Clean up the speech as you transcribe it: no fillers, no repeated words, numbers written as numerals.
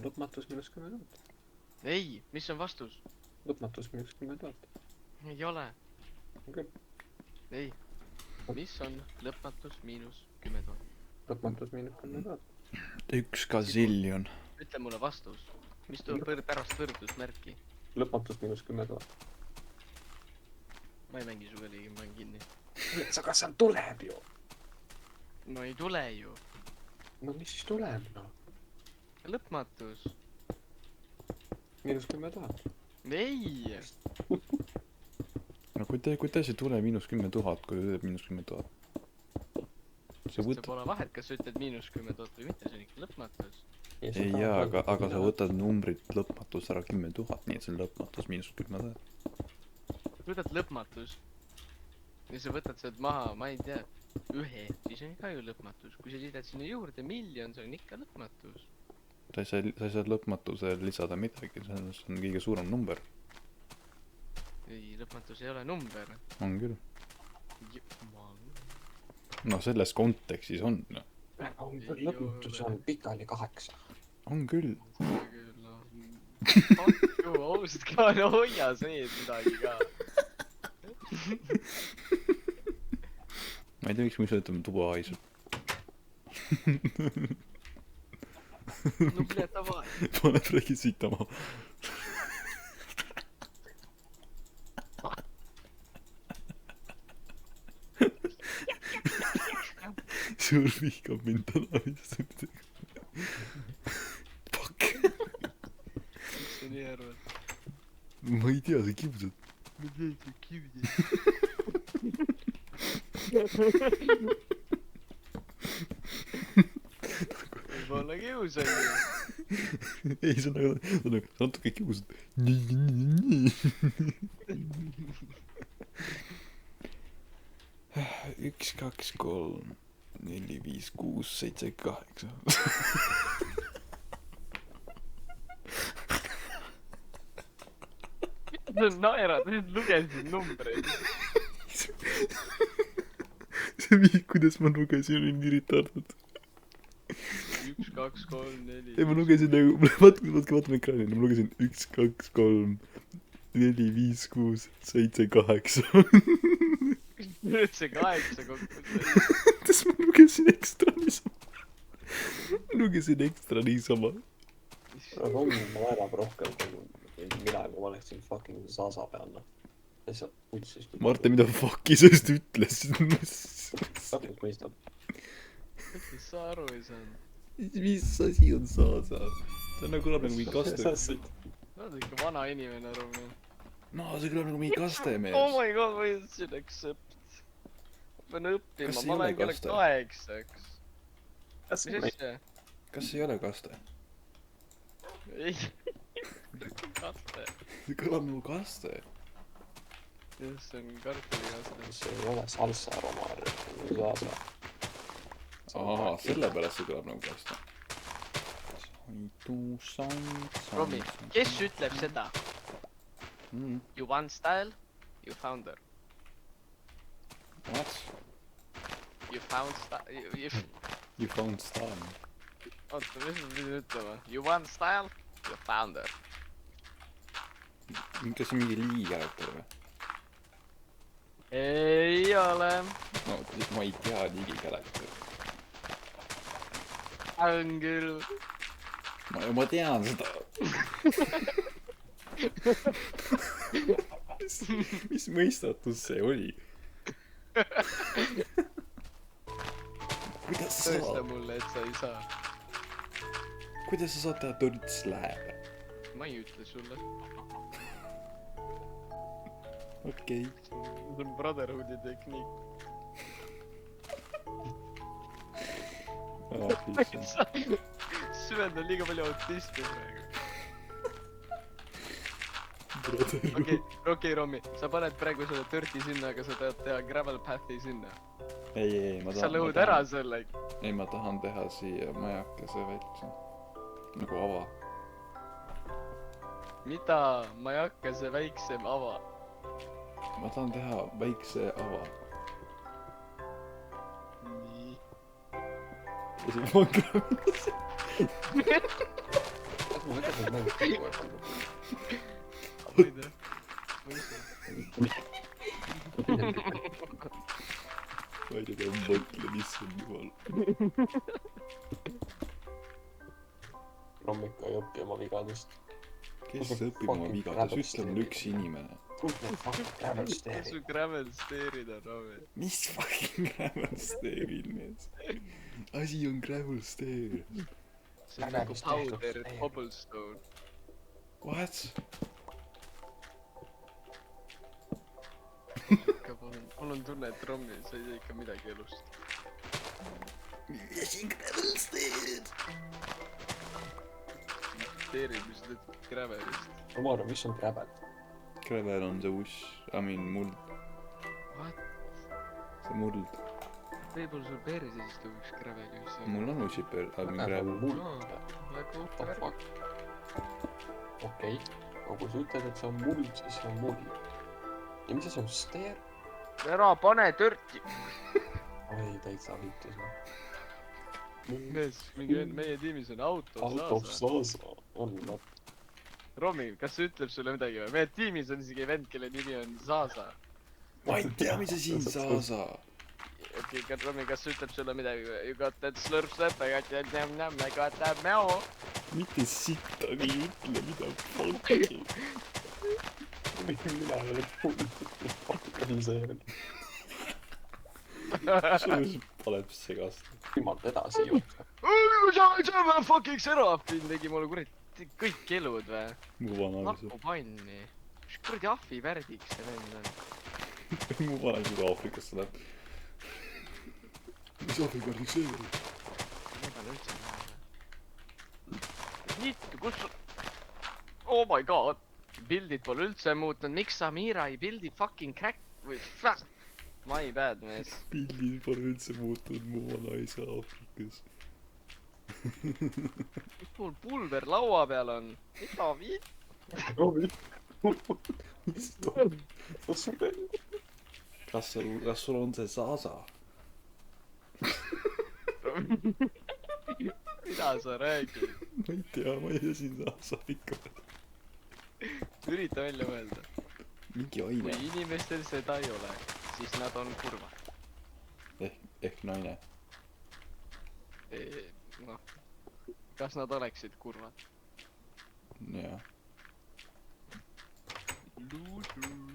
lõpmatus miinus 10 000. Ei, mis on vastus? Lõpmatus miinus 10 000. Ei ole. Okay. Ei. Mis on lõpmatus miinus 10 000? Lõpmatus miinus 10 000. 1 gaziljon. Ütle mulle vastus. Mis tuleb pärast võrdusmärki? Lõpmatus miinus 10 000. Ma ei mängi su kõligi, ma olen kinni. Aga seal tuleb ju. No ei tule ju. No mis siis tuleb, no? Lõpmatus. Miinus 10 000. Ei. No kui ta ei tule miinus 10 000, kui ütleb miinus 10 000. See pole vahet, kas sa ütled miinus 10 000 või mitte, see on ikka lõpmatus. Ei jaa, aga sa võtad numbrit lõpmatus ära 10 000, nii et see on lõpmatus miinus 10 000. Võtad lõpmatus ja sa võtad sealt maha, ma ei tea, 1, siis on ka ju lõpmatus. Kui sa liidad sinna juurde 1 000 000, see on ikka lõpmatus. Sa ei saa lõpmatuse lisada midagi, see on kõige suurem number. Ei, lõpmatus ei ole number. On küll. No selles kontekstis on. Lõpmatus on pikali 8. On küll. Ausalt ka, no hoia sees midagi ka. Ma ei tea, miks me ise ütleme tuba haisub. No bля, давай. Pane praegu siitama. Suur vihkab mind täna lihtsalt. Fuck. Miks sa nii arvad? Ma ei tea, sa kiusad. Ma tean, sa kiusad. Võib-olla kiusan ju. Ei, see on natuke kiusad. 1, 2, 3, 4, 5, 6, 7, 8. Sa naerad, sa nüüd lugesid numbreid. See viis, kuidas ma lugesin, oli nii retarded. 1, 2, 3, 4. Ei, ma lugesin nagu, vaatame ekraanile, ma lugesin 1, 2, 3, 4, 5, 6, 7, 8. Nüüd see 8 kokku. Kas ma lugesin ekstra niisama? Lugesin ekstra niisama. Aga on ma naerab rohkem kui mina, kui ma oleksin fucking Zaza peal, noh. Lihtsalt putsis. Martin, mida fuck'i sa just ütlesid? Fucking mõistab. Mis sa aru ei saanud? Mis asi on Zaza? See on nagu kõlab nagu mingi kaste. Sa oled ikka vana inimene aru. No, see kõlab nagu mingi kastemees. Oh my god, ma ei siin accept. Ma pean õppima, ma olen kella 8-ks. Mis asja? Kas ei ole kaste? Ei. Kaste. See kõlab nagu kaste. Jah, see on kartulikaste. See ei ole salsa romaar, see on Zaza. Aa, sellepärast see kõlab nagu kaste. Romi, kes ütleb seda? You want style, you found her. What? You found style, You found style. Oota, mis ma pidin ütlema? You want style, you found her. Kas see mingi liigikärater või? Ei ole. No, ma ei tea liigikärater. On küll. Ma tean seda. Mis mõistatus see oli? Kuidas sa Tõesta saad? mulle, et sa ei saa. Kuidas sa saad teha törts läheb? Ma ei ütle sulle. Okei. See on Brotherhoodi tehniik. Sa süvendad liiga palju autismi praegu. Okei, Romi, sa paned praegu selle törti sinna, aga sa tahad teha gravel path'i sinna. Ei, ma tahan... Sa lõhud ära selle. Ei, ma tahan teha siia majakese väikse. Nagu ava. Mida majakese väiksem ava? Ma tahan teha väikse ava. Nii. Ja see on gravel. mida sa mõtled kogu aeg? ma ei tea. ma ei tea. ma ei tea, ma mõtlen, issand jumal. Romm ikka ei õpi oma vigadest. Kes õpib oma vigadest? Ütle mulle üks inimene. Gravel kes Stairi. su gravel stair'id on, Romi? Mis fucking gravel stair'id mees? Asi on gravel stair. see on nagu powder cobblestone. What? ikka mul on tunne, et Romi, sa ei tea ikka midagi elust. Asi on gravel stair. Stair'id, mis sa teed gravelist. ma arvan, mis on gravel? Gravel on see uss, muld. What? See muld. võib-olla sul perses istub üks gravelüs. Mul on ussiper, gravel. Muld. väga What the uhke. fuck? Okei, aga kui sa ütled, et see on muld, siis see on muld. ja mis asi on stair? ära pane törti! oi, täitsa viitus. mees, mingi vend meie tiimis on auto Autof saasa. Saasa on nad. Romi, kas see ütleb sulle midagi või? meie tiimis on isegi vend, kelle nimi on Saasa. ma ei tea, mis asi on Saasa. okei, Romi, kas see ütleb sulle midagi või? You got that slurp slurp, I got that nämm, I got that mäo. mitte sittagi ei ütle, mida fuck'i. mina ei ole full see. sul paneb segast. Jumal edasi jookseb. Fucking Serafin tegi mulle kurat kõik elud või? mu vanaisa. Nakku panni. mis kuradi ahvi värdiks see vend on? mu vanaisa ka Aafrikasse läheb. mis ahvi värdiks see oli? ma pean üldse näha. Vittu, kus sul... Oh my god! Pildid pole üldse muutunud, miks Samira ei pildi fucking crack või f***? My bad, mees. pildid pole üldse muutunud, mu vanaisa Aafrikas. mis mul pulber laua peal on? mida viit? kas sul on see Zaza? mida sa räägid? ma ei tea, ma ei tea siin Zaza ikka. ürita välja mõelda. mingi aine. kui inimestel seda ei ole, siis nad on kurvad. ehk naine. noh, kas nad oleksid kurvad? jah. Luudu.